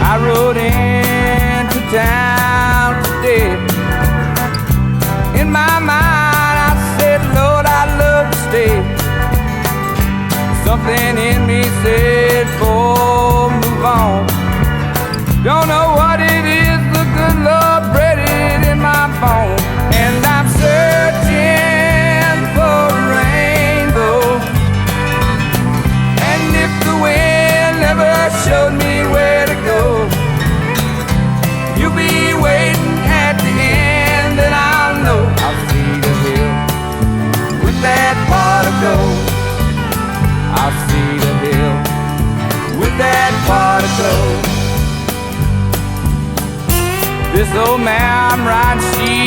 I rode into town today. In my mind I said, Lord, I'd love to stay. Something in me said, boy, move on. Don't know what it is, the good Lord bred it in my bones. And I'm searching for a rainbow. And if the wind never showed me where to go, you'll be waiting at the end, and I'll know I'll see the hill with that pot of gold. I'll see the hill with that pot of gold. This old man riding sheep